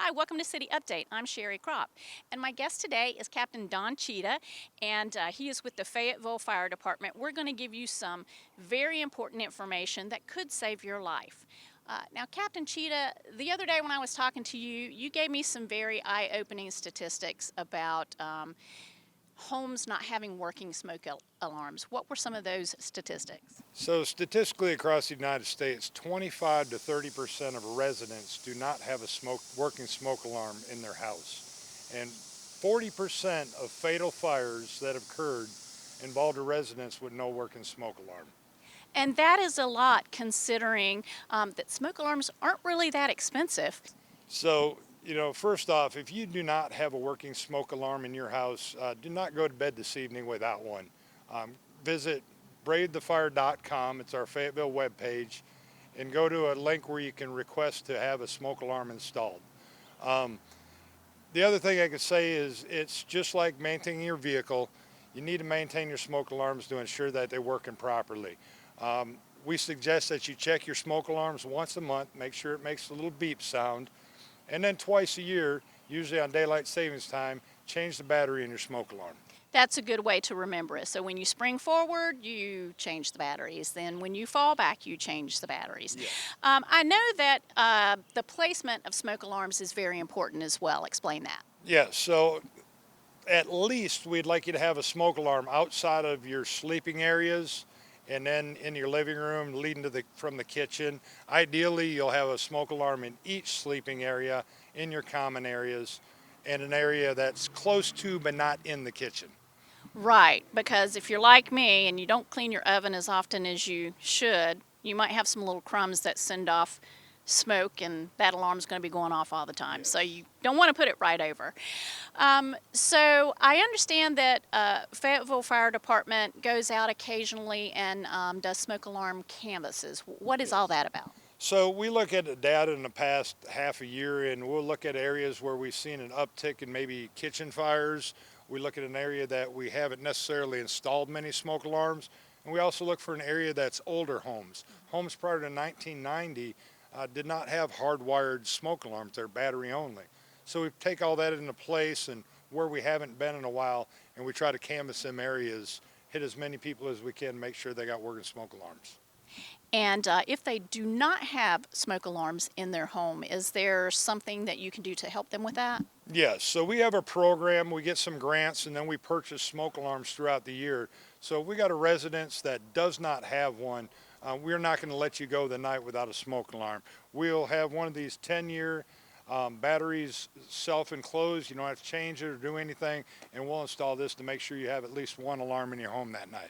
Hi, welcome to City Update. I'm Sherry Kropp, and my guest today is Captain Don Tschida, and he is with the Fayetteville Fire Department. We're going to give you some very important information that could save your life. Now, Captain Tschida, the other day when I was talking to you, you gave me some very eye-opening statistics about homes not having working smoke alarms. What were some of those statistics? So statistically across the United States, 25 to 30% of residents do not have a working smoke alarm in their house. And 40% of fatal fires that have occurred involved a residence with no working smoke alarm. And that is a lot considering that smoke alarms aren't really that expensive. So, first off, if you do not have a working smoke alarm in your house, do not go to bed this evening without one. Visit bravethefire.com, it's our Fayetteville webpage, and go to a link where you can request to have a smoke alarm installed. The other thing I could say is it's just like maintaining your vehicle. You need to maintain your smoke alarms to ensure that they're working properly. We suggest that you check your smoke alarms once a month, make sure it makes a little beep sound, and then twice a year, usually on daylight savings time, change the battery in your smoke alarm. That's a good way to remember it. So when you spring forward, you change the batteries. Then when you fall back, you change the batteries. Yeah. I know that the placement of smoke alarms is very important as well. Explain that. Yeah, so at least we'd like you to have a smoke alarm outside of your sleeping areas and then in your living room leading to from the kitchen. Ideally, you'll have a smoke alarm in each sleeping area, in your common areas, and an area that's close to but not in the kitchen. Right, because if you're like me and you don't clean your oven as often as you should, you might have some little crumbs that send off smoke, and that alarm's going to be going off all the time. Yes. So you don't want to put it right over. So I understand that Fayetteville Fire Department goes out occasionally and does smoke alarm canvasses. What is all that about? So we look at the data in the past half a year, and we'll look at areas where we've seen an uptick in maybe kitchen fires. We look at an area that we haven't necessarily installed many smoke alarms, and we also look for an area that's older homes. Homes prior to 1990 did not have hardwired smoke alarms, they're battery only. So we take all that into place, and where we haven't been in a while, and we try to canvass them areas, hit as many people as we can, make sure they got working smoke alarms. And if they do not have smoke alarms in their home, is there something that you can do to help them with that? Yes, so we have a program, we get some grants, and then we purchase smoke alarms throughout the year. So if we got a residence that does not have one, we're not going to let you go the night without a smoke alarm. We'll have one of these 10-year batteries self-enclosed. You don't have to change it or do anything, and we'll install this to make sure you have at least one alarm in your home that night.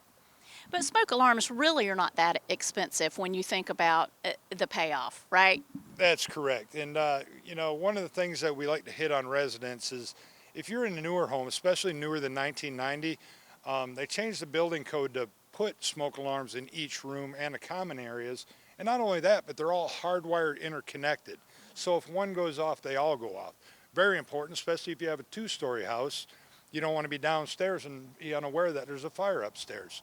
But smoke alarms really are not that expensive when you think about the payoff, right? That's correct. And, one of the things that we like to hit on residents is if you're in a newer home, especially newer than 1990, they changed the building code to put smoke alarms in each room and the common areas. And not only that, but they're all hardwired interconnected. So if one goes off, they all go off. Very important, especially if you have a two-story house. You don't want to be downstairs and be unaware that there's a fire upstairs.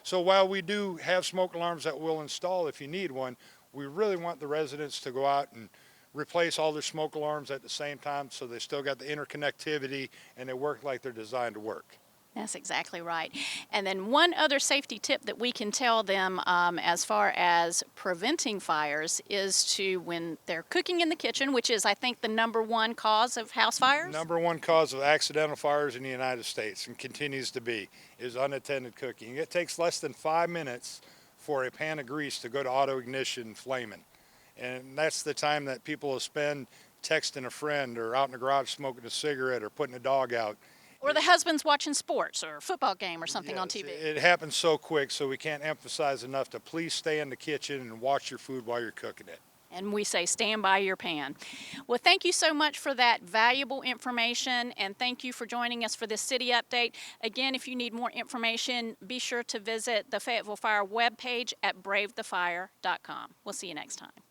So while we do have smoke alarms that we'll install if you need one, we really want the residents to go out and replace all their smoke alarms at the same time so they still got the interconnectivity and they work like they're designed to work. That's exactly right. And then one other safety tip that we can tell them as far as preventing fires is to, when they're cooking in the kitchen, which is, I think, the #1 cause of house fires. Number one cause of accidental fires in the United States, and continues to be, is unattended cooking. It takes less than 5 minutes for a pan of grease to go to auto ignition flaming. And that's the time that people will spend texting a friend or out in the garage smoking a cigarette or putting a dog out. Or the husband's watching sports or a football game or something on Yes, TV. it happens so quick, so we can't emphasize enough to please stay in the kitchen and watch your food while you're cooking it. And we say stand by your pan. Well, thank you so much for that valuable information, and thank you for joining us for this city update. Again, if you need more information, be sure to visit the Fayetteville Fire webpage at bravethefire.com. We'll see you next time.